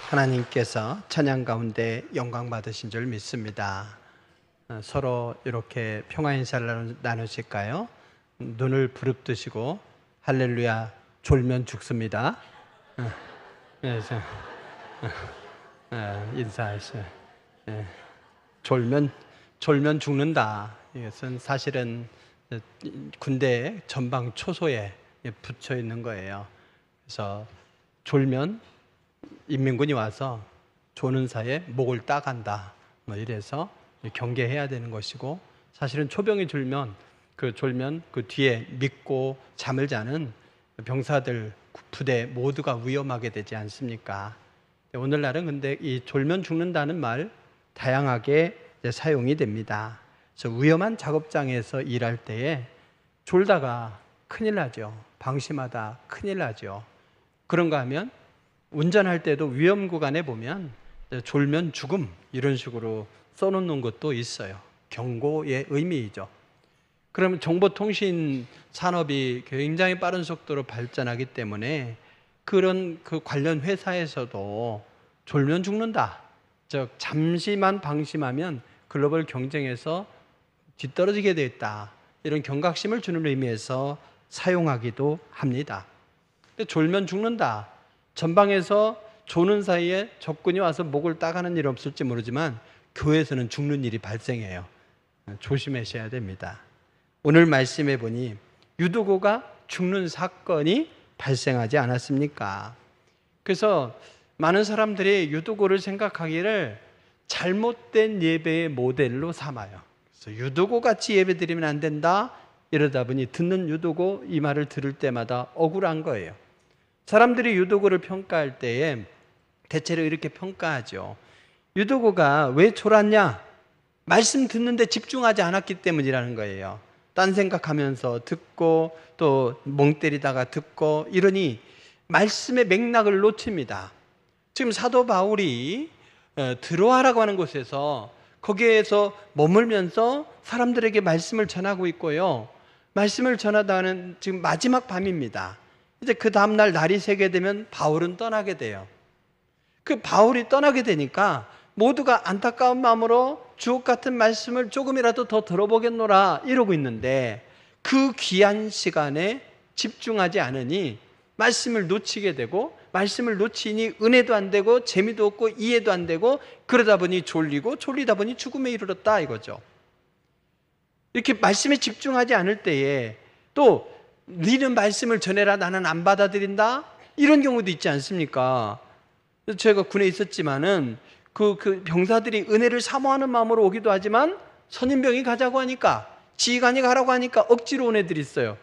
하나님께서 찬양 가운데 영광 받으신 줄 믿습니다. 서로 이렇게 평화 인사를 나누실까요? 눈을 부릅뜨시고 할렐루야 졸면 죽습니다. 인사하세요. 졸면 죽는다. 이것은 사실은 군대 전방 초소에 붙여 있는 거예요. 그래서 졸면 인민군이 와서 조는 사이에 목을 따간다. 이래서 경계해야 되는 것이고, 사실은 초병이 졸면 그 뒤에 믿고 잠을 자는 병사들 부대 모두가 위험하게 되지 않습니까? 오늘날은 근데 이 졸면 죽는다는 말 다양하게 사용이 됩니다. 그래서 위험한 작업장에서 일할 때에 졸다가 큰일 나죠. 방심하다 큰일 나죠. 그런가 하면 운전할 때도 위험 구간에 보면 졸면 죽음 이런 식으로 써놓는 것도 있어요. 경고의 의미이죠. 그러면 정보통신 산업이 굉장히 빠른 속도로 발전하기 때문에 그런 그 관련 회사에서도 졸면 죽는다, 즉 잠시만 방심하면 글로벌 경쟁에서 뒤떨어지게 돼 있다, 이런 경각심을 주는 의미에서 사용하기도 합니다. 근데 졸면 죽는다, 전방에서 조는 사이에 적군이 와서 목을 따가는 일 없을지 모르지만 교회에서는 죽는 일이 발생해요. 조심하셔야 됩니다. 오늘 말씀해 보니 유두고가 죽는 사건이 발생하지 않았습니까? 그래서 많은 사람들이 유두고를 생각하기를 잘못된 예배의 모델로 삼아요. 그래서 유두고 같이 예배 드리면 안 된다, 이러다 보니 듣는 유두고 이 말을 들을 때마다 억울한 거예요. 사람들이 유두고를 평가할 때에 대체로 이렇게 평가하죠. 유두고가 왜 졸았냐? 말씀 듣는데 집중하지 않았기 때문이라는 거예요. 딴 생각하면서 듣고 또 멍 때리다가 듣고 이러니 말씀의 맥락을 놓칩니다. 지금 사도 바울이 드로아라고 하는 곳에서 거기에서 머물면서 사람들에게 말씀을 전하고 있고요. 말씀을 전하다는 지금 마지막 밤입니다. 이제 그 다음날 날이 새게 되면 바울은 떠나게 돼요. 그 바울이 떠나게 되니까 모두가 안타까운 마음으로 주옥 같은 말씀을 조금이라도 더 들어보겠노라 이러고 있는데, 그 귀한 시간에 집중하지 않으니 말씀을 놓치게 되고, 말씀을 놓치니 은혜도 안 되고 재미도 없고 이해도 안 되고, 그러다 보니 졸리고 졸리다 보니 죽음에 이르렀다 이거죠. 이렇게 말씀에 집중하지 않을 때에 또 너는 말씀을 전해라, 나는 안 받아들인다, 이런 경우도 있지 않습니까? 제가 군에 있었지만은 그 병사들이 은혜를 사모하는 마음으로 오기도 하지만 선임병이 가자고 하니까, 지휘관이 가라고 하니까 억지로 온 애들이 있어요.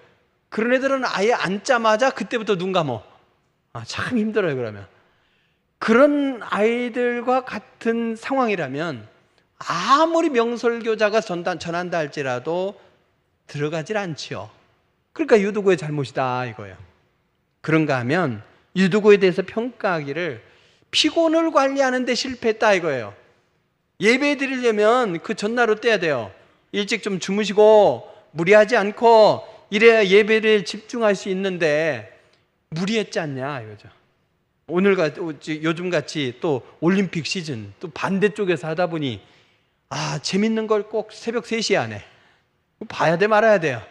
그런 애들은 아예 앉자마자 그때부터 눈 감어. 참 힘들어요. 그러면 그런 아이들과 같은 상황이라면 아무리 명설교자가 전한다 할지라도 들어가질 않지요. 그러니까 유두고의 잘못이다 이거예요. 그런가 하면 유두고에 대해서 평가하기를 피곤을 관리하는 데 실패했다 이거예요. 예배 드리려면 그 전날로 떼야 돼요. 일찍 좀 주무시고 무리하지 않고 이래야 예배를 집중할 수 있는데 무리했지 않냐 이거죠. 요즘같이 또 올림픽 시즌 또 반대쪽에서 하다 보니 재밌는 걸 꼭 새벽 3시에 안 해. 봐야 돼 말아야 돼요.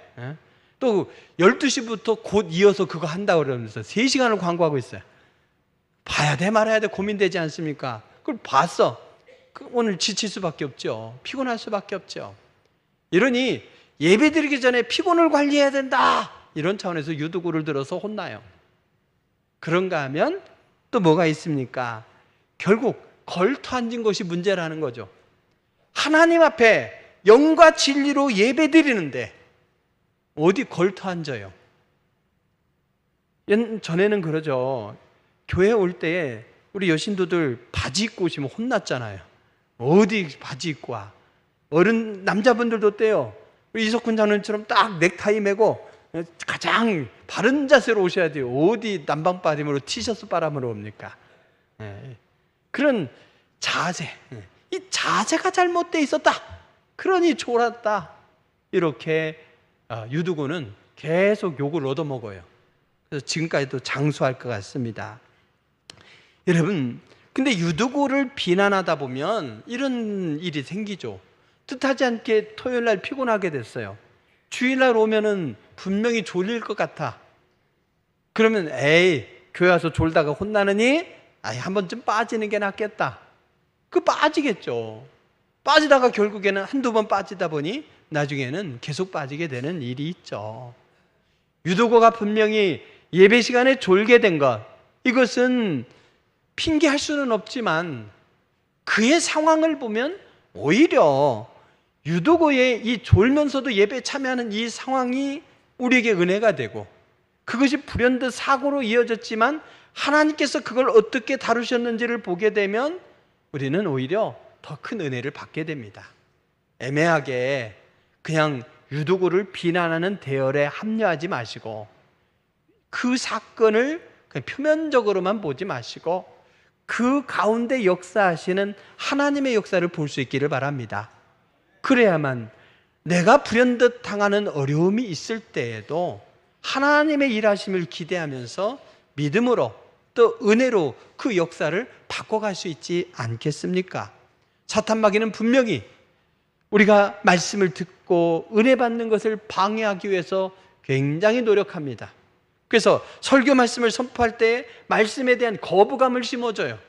또 12시부터 곧 이어서 그거 한다고 그러면서 3시간을 광고하고 있어요. 봐야 돼 말아야 돼 고민되지 않습니까? 그걸 봤어. 오늘 지칠 수밖에 없죠. 피곤할 수밖에 없죠. 이러니 예배 드리기 전에 피곤을 관리해야 된다, 이런 차원에서 유두고를 들어서 혼나요. 그런가 하면 또 뭐가 있습니까? 결국 걸터 앉은 것이 문제라는 거죠. 하나님 앞에 영과 진리로 예배 드리는데 어디 걸터 앉아요? 전에는 그러죠. 교회 올 때에 우리 여신도들 바지 입고 오시면 혼났잖아요. 어디 바지 입고 와? 어른 남자분들도 어때요? 우리 이석훈 장로님처럼 딱 넥타이 매고 가장 바른 자세로 오셔야 돼요. 어디 난방바람으로 티셔츠 바람으로 옵니까? 그런 자세, 이 자세가 잘못되어 있었다, 그러니 졸았다, 이렇게 유두고는 계속 욕을 얻어먹어요. 그래서 지금까지도 장수할 것 같습니다. 여러분, 근데 유두고를 비난하다 보면 이런 일이 생기죠. 뜻하지 않게 토요일 날 피곤하게 됐어요. 주일날 오면은 분명히 졸릴 것 같아. 그러면 에이, 교회 와서 졸다가 혼나느니 한 번쯤 빠지는 게 낫겠다. 빠지겠죠. 빠지다가 결국에는 한두 번 빠지다 보니 나중에는 계속 빠지게 되는 일이 있죠. 유도고가 분명히 예배 시간에 졸게 된 것, 이것은 핑계할 수는 없지만 그의 상황을 보면 오히려 유도고의 이 졸면서도 예배에 참여하는 이 상황이 우리에게 은혜가 되고, 그것이 불현듯 사고로 이어졌지만 하나님께서 그걸 어떻게 다루셨는지를 보게 되면 우리는 오히려 더 큰 은혜를 받게 됩니다. 애매하게 그냥 유도고를 비난하는 대열에 합류하지 마시고, 그 사건을 그냥 표면적으로만 보지 마시고 그 가운데 역사하시는 하나님의 역사를 볼 수 있기를 바랍니다. 그래야만 내가 불현듯 당하는 어려움이 있을 때에도 하나님의 일하심을 기대하면서 믿음으로 또 은혜로 그 역사를 바꿔갈 수 있지 않겠습니까? 사탄마귀는 분명히 우리가 말씀을 듣고 은혜 받는 것을 방해하기 위해서 굉장히 노력합니다. 그래서 설교 말씀을 선포할 때 말씀에 대한 거부감을 심어줘요.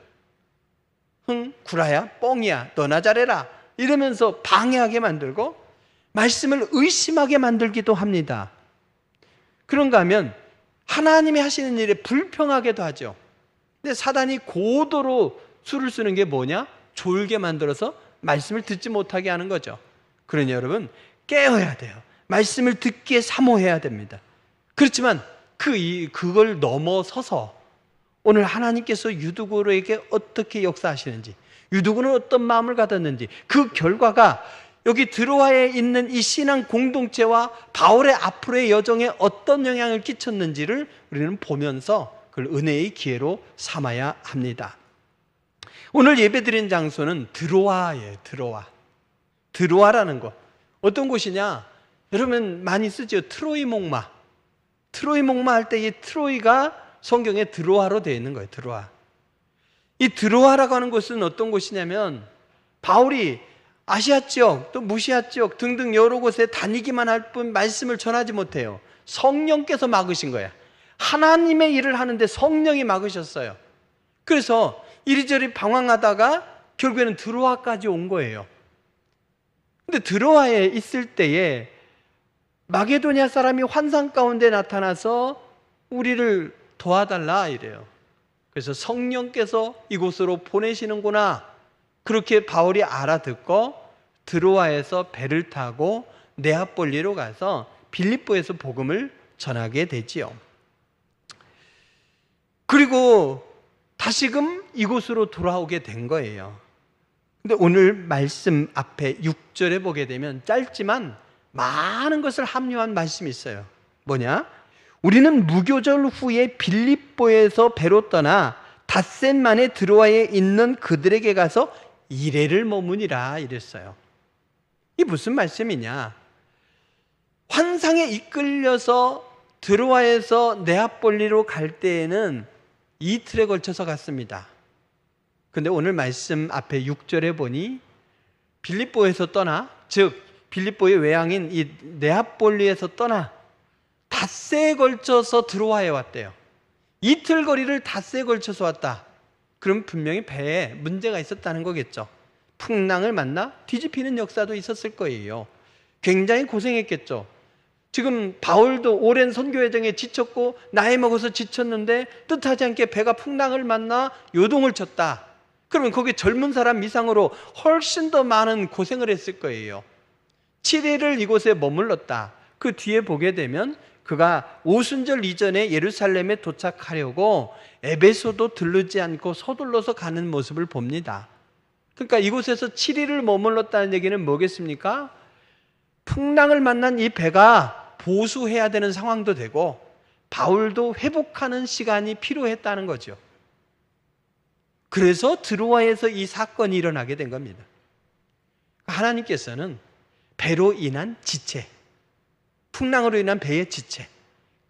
구라야, 뻥이야, 너나 잘해라 이러면서 방해하게 만들고 말씀을 의심하게 만들기도 합니다. 그런가 하면 하나님이 하시는 일에 불평하게도 하죠. 근데 사단이 고도로 수를 쓰는 게 뭐냐? 졸게 만들어서 말씀을 듣지 못하게 하는 거죠. 그러니 여러분, 깨어야 돼요. 말씀을 듣기에 사모해야 됩니다. 그렇지만 그걸 넘어서서 오늘 하나님께서 유두고에게 어떻게 역사하시는지, 유두고는 어떤 마음을 가졌는지, 그 결과가 여기 드로아에 있는 이 신앙 공동체와 바울의 앞으로의 여정에 어떤 영향을 끼쳤는지를 우리는 보면서 그걸 은혜의 기회로 삼아야 합니다. 오늘 예배드린 장소는 드로아예요. 드로아라는 것. 어떤 곳이냐? 여러분 많이 쓰죠. 트로이 목마. 트로이 목마 할 때 이 트로이가 성경에 드로아로 되어 있는 거예요. 드로아. 이 드로아라고 하는 곳은 어떤 곳이냐면 바울이 아시아 지역 또 무시아 지역 등등 여러 곳에 다니기만 할 뿐 말씀을 전하지 못해요. 성령께서 막으신 거야. 하나님의 일을 하는데 성령이 막으셨어요. 그래서 이리저리 방황하다가 결국에는 드로아까지 온 거예요. 근데 드로아에 있을 때에 마게도냐 사람이 환상 가운데 나타나서 우리를 도와달라 이래요. 그래서 성령께서 이곳으로 보내시는구나, 그렇게 바울이 알아듣고 드로아에서 배를 타고 네아폴리로 가서 빌립보에서 복음을 전하게 되지요. 그리고 다시금 이곳으로 돌아오게 된 거예요. 근데 오늘 말씀 앞에 6절에 보게 되면 짧지만 많은 것을 함유한 말씀이 있어요. 뭐냐? 우리는 무교절 후에 빌립보에서 배로 떠나 닷새 만에 드로아에 있는 그들에게 가서 이레를 머무니라 이랬어요. 이게 무슨 말씀이냐? 환상에 이끌려서 드로아에서 네아폴리로 갈 때에는 이틀에 걸쳐서 갔습니다. 근데 오늘 말씀 앞에 6절에 보니 빌립보에서 떠나, 즉 빌립보의 외향인 이 네아폴리에서 떠나 닷새에 걸쳐서 드로아에 왔대요. 이틀 거리를 닷새에 걸쳐서 왔다. 그럼 분명히 배에 문제가 있었다는 거겠죠. 풍랑을 만나 뒤집히는 역사도 있었을 거예요. 굉장히 고생했겠죠. 지금 바울도 오랜 선교 여정에 지쳤고 나이 먹어서 지쳤는데 뜻하지 않게 배가 풍랑을 만나 요동을 쳤다. 그러면 거기 젊은 사람 이상으로 훨씬 더 많은 고생을 했을 거예요. 7일을 이곳에 머물렀다. 그 뒤에 보게 되면 그가 오순절 이전에 예루살렘에 도착하려고 에베소도 들르지 않고 서둘러서 가는 모습을 봅니다. 그러니까 이곳에서 7일을 머물렀다는 얘기는 뭐겠습니까? 풍랑을 만난 이 배가 보수해야 되는 상황도 되고 바울도 회복하는 시간이 필요했다는 거죠. 그래서 드로아에서 이 사건이 일어나게 된 겁니다. 하나님께서는 배로 인한 지체, 풍랑으로 인한 배의 지체,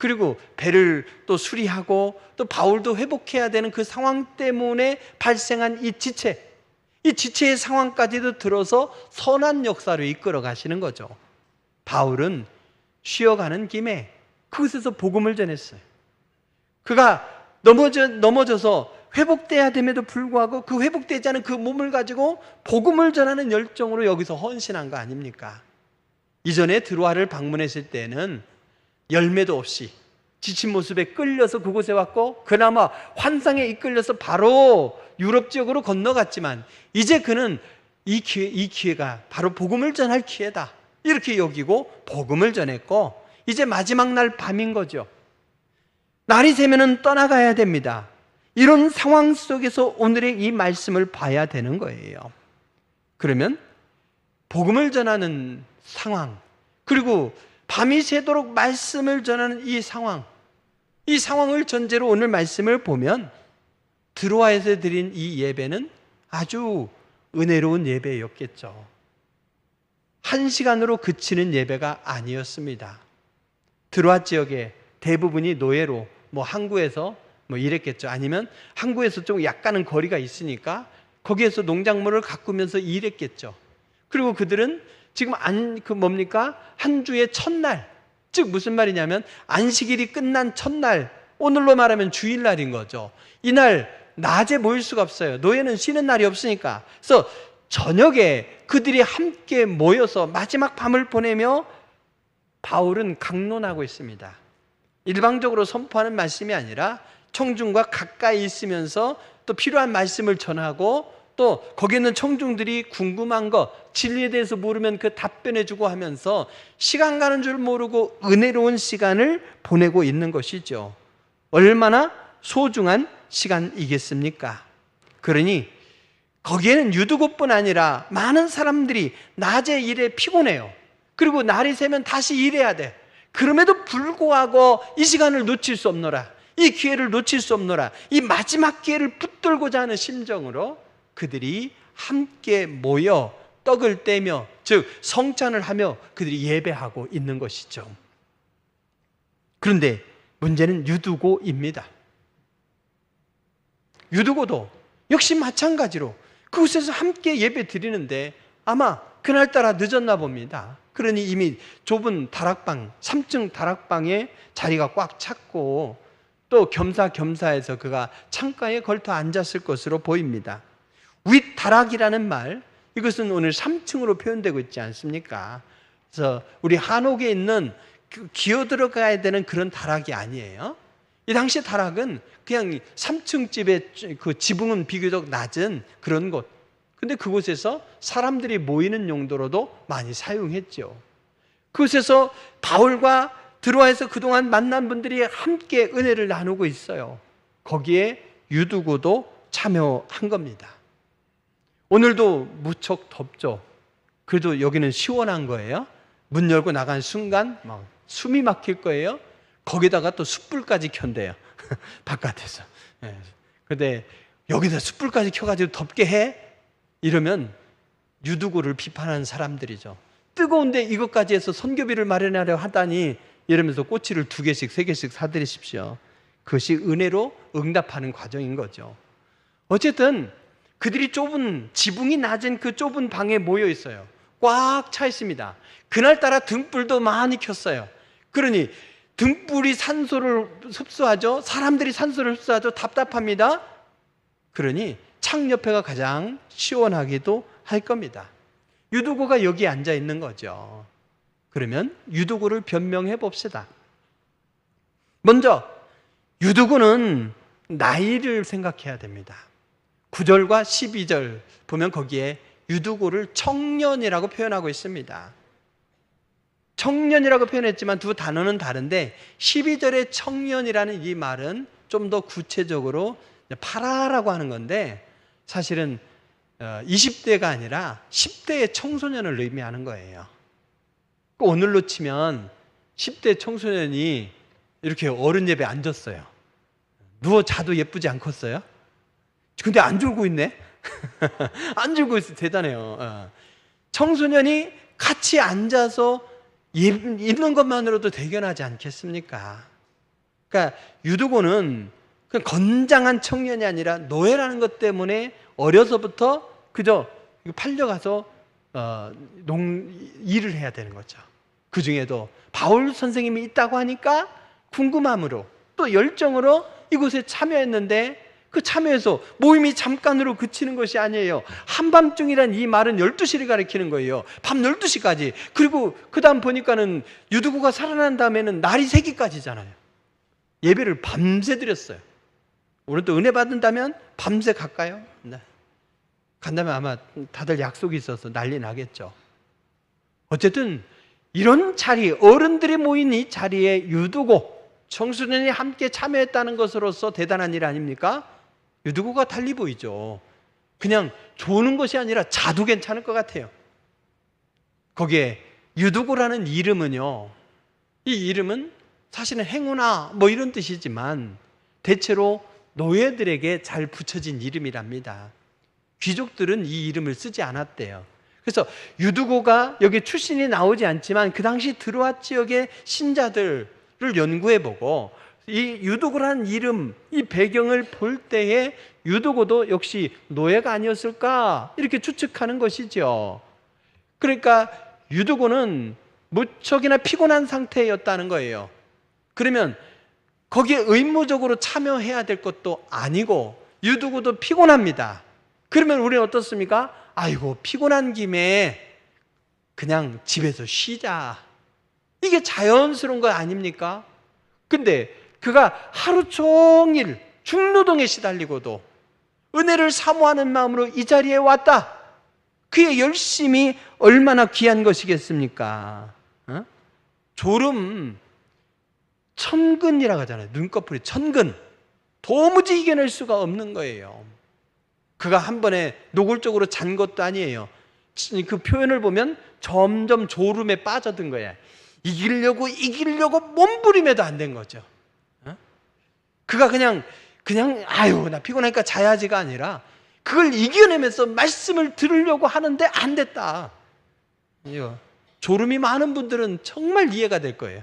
그리고 배를 또 수리하고 또 바울도 회복해야 되는 그 상황 때문에 발생한 이 지체의 상황까지도 들어서 선한 역사로 이끌어 가시는 거죠. 바울은 쉬어가는 김에 그곳에서 복음을 전했어요. 그가 넘어져서 회복돼야 됨에도 불구하고 그 회복되지 않은 그 몸을 가지고 복음을 전하는 열정으로 여기서 헌신한 거 아닙니까? 이전에 드로아를 방문했을 때는 열매도 없이 지친 모습에 끌려서 그곳에 왔고 그나마 환상에 이끌려서 바로 유럽 지역으로 건너갔지만 이제 그는 이 기회가 바로 복음을 전할 기회다 이렇게 여기고 복음을 전했고 이제 마지막 날 밤인 거죠. 날이 새면은 떠나가야 됩니다. 이런 상황 속에서 오늘의 이 말씀을 봐야 되는 거예요. 그러면 복음을 전하는 상황, 그리고 밤이 새도록 말씀을 전하는 이 상황을 전제로 오늘 말씀을 보면 드로아에서 드린 이 예배는 아주 은혜로운 예배였겠죠. 1시간으로 그치는 예배가 아니었습니다. 드로아 지역의 대부분이 노예로 항구에서 일했겠죠. 아니면 항구에서 좀 약간은 거리가 있으니까 거기에서 농작물을 가꾸면서 일했겠죠. 그리고 그들은 지금 한 주의 첫날, 즉 무슨 말이냐면 안식일이 끝난 첫날, 오늘로 말하면 주일날인 거죠. 이날 낮에 모일 수가 없어요. 노예는 쉬는 날이 없으니까. 그래서 저녁에 그들이 함께 모여서 마지막 밤을 보내며 바울은 강론하고 있습니다. 일방적으로 선포하는 말씀이 아니라 청중과 가까이 있으면서 또 필요한 말씀을 전하고 또 거기 있는 청중들이 궁금한 거, 진리에 대해서 모르면 그 답변해주고 하면서 시간 가는 줄 모르고 은혜로운 시간을 보내고 있는 것이죠. 얼마나 소중한 시간이겠습니까? 그러니 거기에는 유두고뿐 아니라 많은 사람들이 낮에 일에 피곤해요. 그리고 날이 새면 다시 일해야 돼. 그럼에도 불구하고 이 시간을 놓칠 수 없노라, 이 기회를 놓칠 수 없노라, 이 마지막 기회를 붙들고자 하는 심정으로 그들이 함께 모여 떡을 떼며, 즉 성찬을 하며 그들이 예배하고 있는 것이죠. 그런데 문제는 유두고입니다. 유두고도 역시 마찬가지로 그곳에서 함께 예배 드리는데 아마 그날따라 늦었나 봅니다. 그러니 이미 좁은 다락방, 3층 다락방에 자리가 꽉 찼고 또 겸사겸사해서 그가 창가에 걸터 앉았을 것으로 보입니다. 윗다락이라는 말, 이것은 오늘 3층으로 표현되고 있지 않습니까? 그래서 우리 한옥에 있는 기어 들어가야 되는 그런 다락이 아니에요. 이 당시 다락은 그냥 3층 집의 그 지붕은 비교적 낮은 그런 곳. 근데 그곳에서 사람들이 모이는 용도로도 많이 사용했죠. 그곳에서 바울과 드로아에서 그동안 만난 분들이 함께 은혜를 나누고 있어요. 거기에 유두고도 참여한 겁니다. 오늘도 무척 덥죠. 그래도 여기는 시원한 거예요. 문 열고 나간 순간 막 숨이 막힐 거예요. 거기다가 또 숯불까지 켠대요. 바깥에서. 그런데 여기다 숯불까지 켜가지고 덥게 해? 이러면 유두고를 비판하는 사람들이죠. 뜨거운데 이것까지 해서 선교비를 마련하려 하다니 이러면서 꼬치를 2개씩 3개씩 사드리십시오. 그것이 은혜로 응답하는 과정인 거죠. 어쨌든 그들이 좁은, 지붕이 낮은 그 좁은 방에 모여 있어요. 꽉 차 있습니다. 그날따라 등불도 많이 켰어요. 그러니 등불이 산소를 흡수하죠. 사람들이 산소를 흡수하죠. 답답합니다. 그러니 창 옆에가 가장 시원하기도 할 겁니다. 유두고가 여기 앉아 있는 거죠. 그러면 유두고를 변명해 봅시다. 먼저 유두고는 나이를 생각해야 됩니다. 9절과 12절 보면 거기에 유두고를 청년이라고 표현하고 있습니다. 청년이라고 표현했지만 두 단어는 다른데 12절의 청년이라는 이 말은 좀 더 구체적으로 파라라고 하는 건데 사실은 20대가 아니라 10대의 청소년을 의미하는 거예요. 오늘로 치면 10대 청소년이 이렇게 어른 예배에 앉았어요. 누워 자도 예쁘지 않겠어요? 근데 안 졸고 있네? 안 졸고 있어. 대단해요. 청소년이 같이 앉아서 있는 것만으로도 대견하지 않겠습니까? 그러니까 유두고는 그냥 건장한 청년이 아니라 노예라는 것 때문에 어려서부터 그저 팔려가서 일을 해야 되는 거죠. 그 중에도 바울 선생님이 있다고 하니까 궁금함으로 또 열정으로 이곳에 참여했는데, 그 참여해서 모임이 잠깐으로 그치는 것이 아니에요. 한밤중이란 이 말은 12시를 가리키는 거예요. 밤 12시까지. 그리고 그 다음 보니까는 유두고가 살아난 다음에는 날이 새기까지잖아요. 예배를 밤새 드렸어요. 오늘 또 은혜 받는다면 밤새 갈까요? 네. 간다면 아마 다들 약속이 있어서 난리 나겠죠. 어쨌든 이런 자리, 어른들이 모인 이 자리에 유두고 청소년이 함께 참여했다는 것으로서 대단한 일 아닙니까? 유두고가 달리 보이죠. 그냥 조는 것이 아니라 자도 괜찮을 것 같아요. 거기에 유두고라는 이름은요, 이 이름은 사실은 행운아 뭐 이런 뜻이지만 대체로 노예들에게 잘 붙여진 이름이랍니다. 귀족들은 이 이름을 쓰지 않았대요. 그래서 유두고가 여기 출신이 나오지 않지만 그 당시 드로아 지역의 신자들을 연구해보고 이 유두고라는 이름, 이 배경을 볼 때에 유두고도 역시 노예가 아니었을까 이렇게 추측하는 것이죠. 그러니까 유두고는 무척이나 피곤한 상태였다는 거예요. 그러면 거기에 의무적으로 참여해야 될 것도 아니고 유두고도 피곤합니다. 그러면 우리는 어떻습니까? 아이고 피곤한 김에 그냥 집에서 쉬자. 이게 자연스러운 거 아닙니까? 근데 그가 하루 종일 중노동에 시달리고도 은혜를 사모하는 마음으로 이 자리에 왔다. 그의 열심이 얼마나 귀한 것이겠습니까? 졸음 천근이라고 하잖아요. 눈꺼풀이 천근. 도무지 이겨낼 수가 없는 거예요. 그가 한 번에 노골적으로 잔 것도 아니에요. 그 표현을 보면 점점 졸음에 빠져든 거야. 이기려고 몸부림해도 안 된 거죠. 그가 그냥 아유 나 피곤하니까 자야지가 아니라 그걸 이겨내면서 말씀을 들으려고 하는데 안 됐다. 졸음이 많은 분들은 정말 이해가 될 거예요.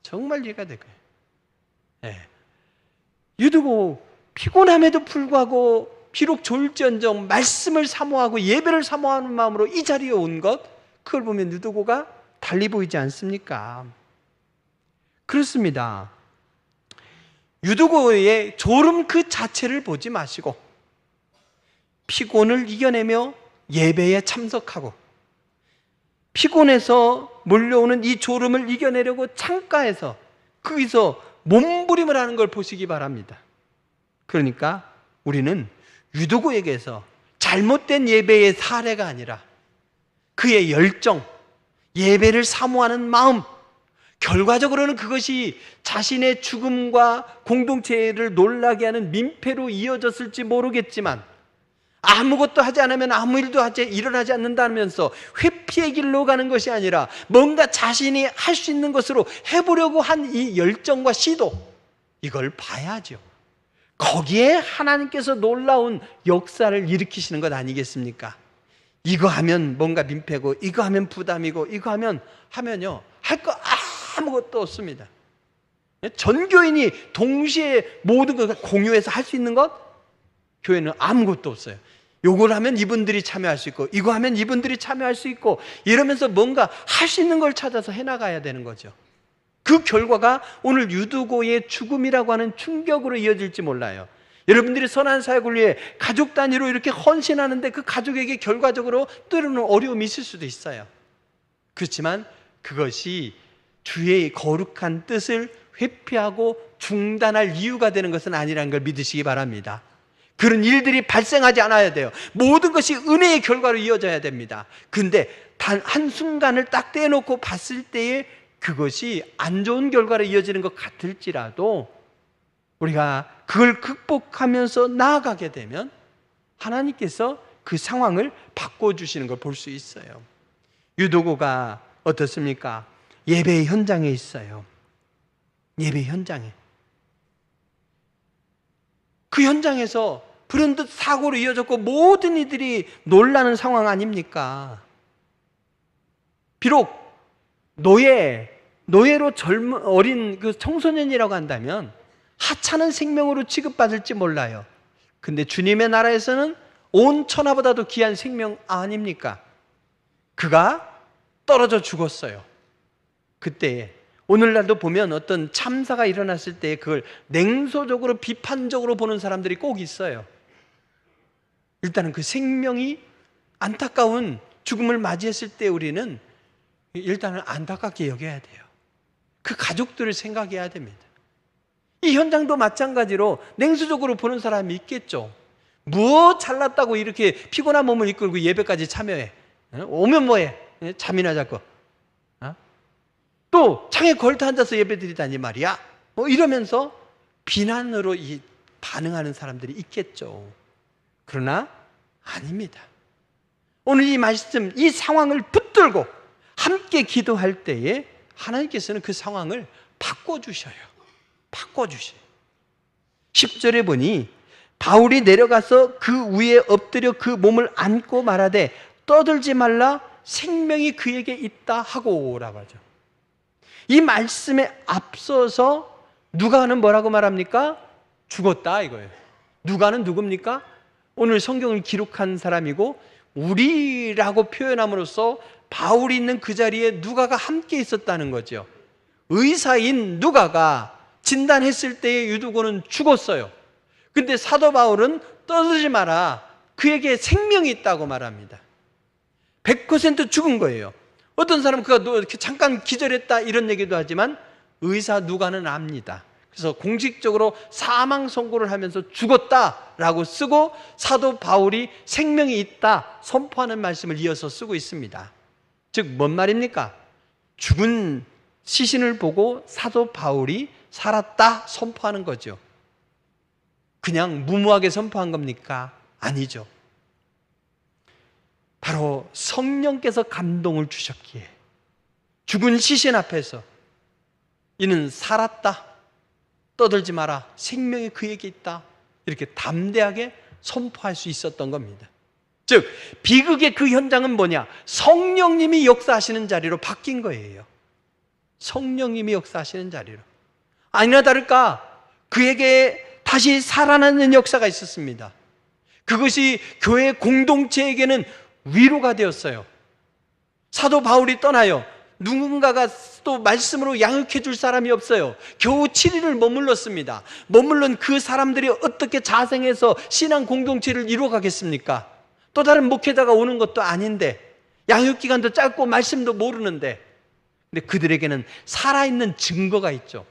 정말 이해가 될 거예요. 네. 유두고 피곤함에도 불구하고 비록 졸지언정 말씀을 사모하고 예배를 사모하는 마음으로 이 자리에 온 것, 그걸 보면 유두고가 달리 보이지 않습니까? 그렇습니다. 유두고의 졸음 그 자체를 보지 마시고 피곤을 이겨내며 예배에 참석하고 피곤해서 몰려오는 이 졸음을 이겨내려고 창가에서 거기서 몸부림을 하는 걸 보시기 바랍니다. 그러니까 우리는 유두고에게서 잘못된 예배의 사례가 아니라 그의 열정, 예배를 사모하는 마음, 결과적으로는 그것이 자신의 죽음과 공동체를 놀라게 하는 민폐로 이어졌을지 모르겠지만 아무것도 하지 않으면 아무 일도 일어나지 않는다면서 회피의 길로 가는 것이 아니라 뭔가 자신이 할 수 있는 것으로 해보려고 한 이 열정과 시도, 이걸 봐야죠. 거기에 하나님께서 놀라운 역사를 일으키시는 것 아니겠습니까? 이거 하면 뭔가 민폐고 이거 하면 부담이고 이거 하면요 할 거 아무것도 없습니다. 전 교인이 동시에 모든 걸 공유해서 할 수 있는 것? 교회는 아무것도 없어요. 요걸 하면 이분들이 참여할 수 있고 이거 하면 이분들이 참여할 수 있고 이러면서 뭔가 할 수 있는 걸 찾아서 해나가야 되는 거죠. 그 결과가 오늘 유두고의 죽음이라고 하는 충격으로 이어질지 몰라요. 여러분들이 선한 사역을 위해 가족 단위로 이렇게 헌신하는데 그 가족에게 결과적으로 때로는 어려움이 있을 수도 있어요. 그렇지만 그것이 주의 거룩한 뜻을 회피하고 중단할 이유가 되는 것은 아니라는 걸 믿으시기 바랍니다. 그런 일들이 발생하지 않아야 돼요. 모든 것이 은혜의 결과로 이어져야 됩니다. 근데 단 한순간을 딱 떼놓고 봤을 때에 그것이 안 좋은 결과로 이어지는 것 같을지라도 우리가 그걸 극복하면서 나아가게 되면 하나님께서 그 상황을 바꿔주시는 걸 볼 수 있어요. 유두고가 어떻습니까? 예배 현장에 있어요. 예배 현장에. 그 현장에서 불현듯 사고로 이어졌고 모든 이들이 놀라는 상황 아닙니까? 비록 노예, 노예로 어린 그 청소년이라고 한다면 하찮은 생명으로 취급받을지 몰라요. 근데 주님의 나라에서는 온 천하보다도 귀한 생명 아닙니까? 그가 떨어져 죽었어요. 그때 오늘날도 보면 어떤 참사가 일어났을 때 그걸 냉소적으로 비판적으로 보는 사람들이 꼭 있어요. 일단은 그 생명이 안타까운 죽음을 맞이했을 때 우리는 일단은 안타깝게 여겨야 돼요. 그 가족들을 생각해야 됩니다. 이 현장도 마찬가지로 냉소적으로 보는 사람이 있겠죠. 뭐 잘났다고 이렇게 피곤한 몸을 이끌고 예배까지 참여해? 오면 뭐해? 잠이나 자고. 또 창에 걸터 앉아서 예배드리다니 말이야. 이러면서 비난으로 반응하는 사람들이 있겠죠. 그러나 아닙니다. 오늘 이 말씀, 이 상황을 붙들고 함께 기도할 때에 하나님께서는 그 상황을 바꿔주셔요. 바꿔주셔요. 10절에 보니 바울이 내려가서 그 위에 엎드려 그 몸을 안고 말하되 떠들지 말라 생명이 그에게 있다 하고 라고 하죠. 이 말씀에 앞서서 누가는 뭐라고 말합니까? 죽었다 이거예요. 누가는 누굽니까? 오늘 성경을 기록한 사람이고 우리라고 표현함으로써 바울이 있는 그 자리에 누가가 함께 있었다는 거죠. 의사인 누가가 진단했을 때에 유두고는 죽었어요. 근데 사도 바울은 떠들지 마라. 그에게 생명이 있다고 말합니다. 100% 죽은 거예요. 어떤 사람은 그가 잠깐 기절했다 이런 얘기도 하지만 의사 누가는 압니다. 그래서 공식적으로 사망 선고를 하면서 죽었다라고 쓰고 사도 바울이 생명이 있다 선포하는 말씀을 이어서 쓰고 있습니다. 즉 뭔 말입니까? 죽은 시신을 보고 사도 바울이 살았다 선포하는 거죠. 그냥 무모하게 선포한 겁니까? 아니죠. 바로 성령께서 감동을 주셨기에 죽은 시신 앞에서 이는 살았다, 떠들지 마라, 생명이 그에게 있다, 이렇게 담대하게 선포할 수 있었던 겁니다. 즉 비극의 그 현장은 뭐냐? 성령님이 역사하시는 자리로 바뀐 거예요. 성령님이 역사하시는 자리로. 아니나 다를까 그에게 다시 살아나는 역사가 있었습니다. 그것이 교회 공동체에게는 위로가 되었어요. 사도 바울이 떠나요. 누군가가 또 말씀으로 양육해 줄 사람이 없어요. 겨우 7일을 머물렀습니다. 머물른 그 사람들이 어떻게 자생해서 신앙 공동체를 이루어가겠습니까? 또 다른 목회자가 오는 것도 아닌데, 양육기간도 짧고 말씀도 모르는데, 근데 그들에게는 살아있는 증거가 있죠.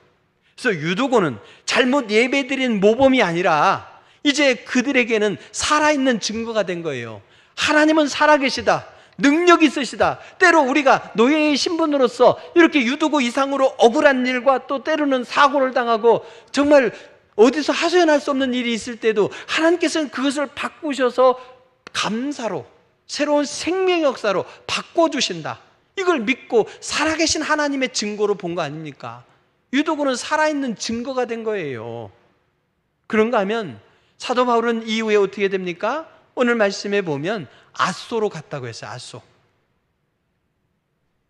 그래서 유도고는 잘못 예배드린 모범이 아니라 이제 그들에게는 살아있는 증거가 된 거예요. 하나님은 살아계시다, 능력이 있으시다. 때로 우리가 노예의 신분으로서 이렇게 유도고 이상으로 억울한 일과 또 때로는 사고를 당하고 정말 어디서 하소연할 수 없는 일이 있을 때도 하나님께서는 그것을 바꾸셔서 감사로, 새로운 생명 역사로 바꿔주신다. 이걸 믿고 살아계신 하나님의 증거로 본 거 아닙니까? 유도고는 살아있는 증거가 된 거예요. 그런가 하면 사도 바울은 이후에 어떻게 됩니까? 오늘 말씀에 보면 아소로 갔다고 했어요. 아소.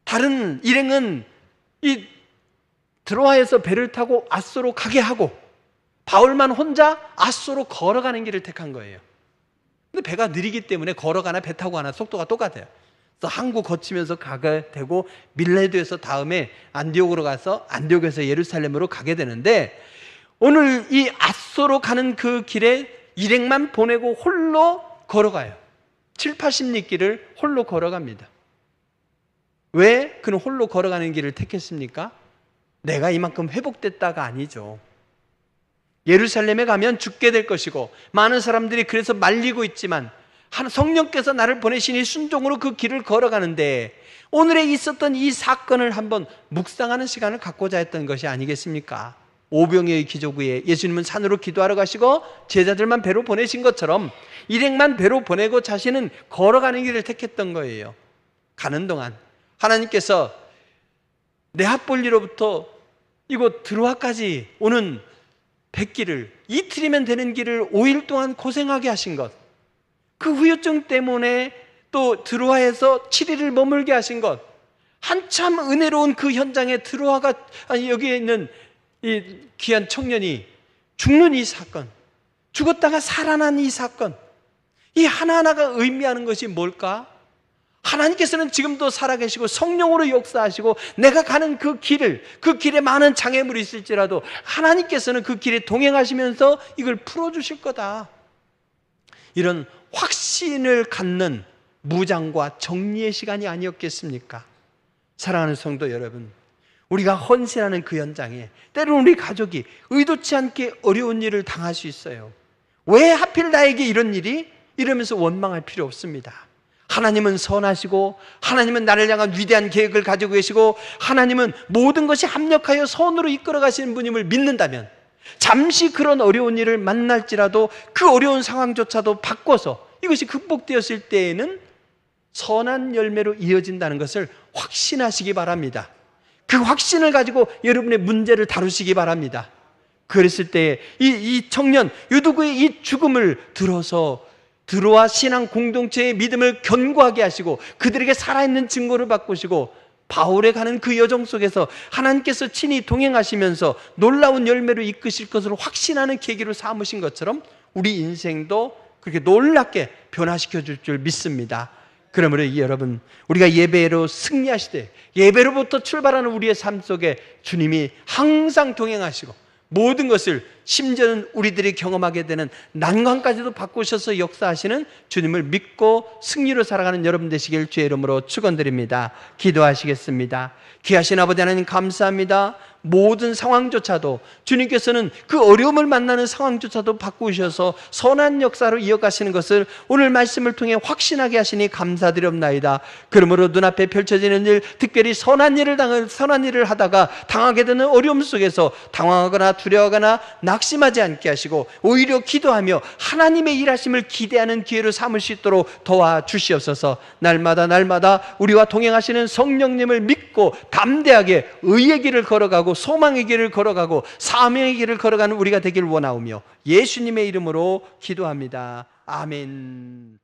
다른 일행은 이 드로아에서 배를 타고 아소로 가게 하고 바울만 혼자 아소로 걸어가는 길을 택한 거예요. 근데 배가 느리기 때문에 걸어가나 배 타고 가나 속도가 똑같아요. 그래서 항구 거치면서 가게 되고 밀레도에서 다음에 안디옥으로 가서 안디옥에서 예루살렘으로 가게 되는데, 오늘 이 아소로 가는 그 길에 일행만 보내고 홀로 걸어가요. 7, 80리 길을 홀로 걸어갑니다. 왜 그는 홀로 걸어가는 길을 택했습니까? 내가 이만큼 회복됐다가 아니죠. 예루살렘에 가면 죽게 될 것이고 많은 사람들이 그래서 말리고 있지만 성령께서 나를 보내시니 순종으로 그 길을 걸어가는데, 오늘에 있었던 이 사건을 한번 묵상하는 시간을 갖고자 했던 것이 아니겠습니까? 오병이의 기적 후에 예수님은 산으로 기도하러 가시고 제자들만 배로 보내신 것처럼 일행만 배로 보내고 자신은 걸어가는 길을 택했던 거예요. 가는 동안 하나님께서 네아폴리로부터 이곳 드로아까지 오는 백길을, 이틀이면 되는 길을 5일 동안 고생하게 하신 것, 그 후유증 때문에 또 드로아에서 7일을 머물게 하신 것, 한참 은혜로운 그 현장에 들어와가 여기에 있는 이 귀한 청년이 죽는 이 사건, 죽었다가 살아난 이 사건, 이 하나하나가 의미하는 것이 뭘까? 하나님께서는 지금도 살아계시고 성령으로 역사하시고 내가 가는 그 길에 많은 장애물이 있을지라도 하나님께서는 그 길에 동행하시면서 이걸 풀어주실 거다. 이런 확신을 갖는 무장과 정리의 시간이 아니었겠습니까? 사랑하는 성도 여러분, 우리가 헌신하는 그 현장에 때로는 우리 가족이 의도치 않게 어려운 일을 당할 수 있어요. 왜 하필 나에게 이런 일이? 이러면서 원망할 필요 없습니다. 하나님은 선하시고 하나님은 나를 향한 위대한 계획을 가지고 계시고 하나님은 모든 것이 합력하여 선으로 이끌어 가시는 분임을 믿는다면 잠시 그런 어려운 일을 만날지라도 그 어려운 상황조차도 바꿔서 이것이 극복되었을 때에는 선한 열매로 이어진다는 것을 확신하시기 바랍니다. 그 확신을 가지고 여러분의 문제를 다루시기 바랍니다. 그랬을 때 이 청년 유두구의 이 죽음을 들어와 신앙 공동체의 믿음을 견고하게 하시고 그들에게 살아있는 증거를 바꾸시고 바울에 가는 그 여정 속에서 하나님께서 친히 동행하시면서 놀라운 열매로 이끄실 것을 확신하는 계기로 삼으신 것처럼 우리 인생도 그렇게 놀랍게 변화시켜 줄 줄 믿습니다. 그러므로 여러분, 우리가 예배로 승리하시되 예배로부터 출발하는 우리의 삶 속에 주님이 항상 동행하시고 모든 것을 심지어는 우리들이 경험하게 되는 난관까지도 바꾸셔서 역사하시는 주님을 믿고 승리로 살아가는 여러분 되시길 주의 이름으로 축원드립니다. 기도하시겠습니다. 귀하신 아버지 하나님 감사합니다. 모든 상황조차도 주님께서는 그 어려움을 만나는 상황조차도 바꾸셔서 선한 역사로 이어가시는 것을 오늘 말씀을 통해 확신하게 하시니 감사드립나이다. 그러므로 눈앞에 펼쳐지는 일, 특별히 선한 일을 하다가 당하게 되는 어려움 속에서 당황하거나 두려워하거나 낙심하지 않게 하시고 오히려 기도하며 하나님의 일하심을 기대하는 기회로 삼을 수 있도록 도와주시옵소서. 날마다 우리와 동행하시는 성령님을 믿고 담대하게 의의 길을 걸어가고 소망의 길을 걸어가고 사명의 길을 걸어가는 우리가 되길 원하오며 예수님의 이름으로 기도합니다. 아멘.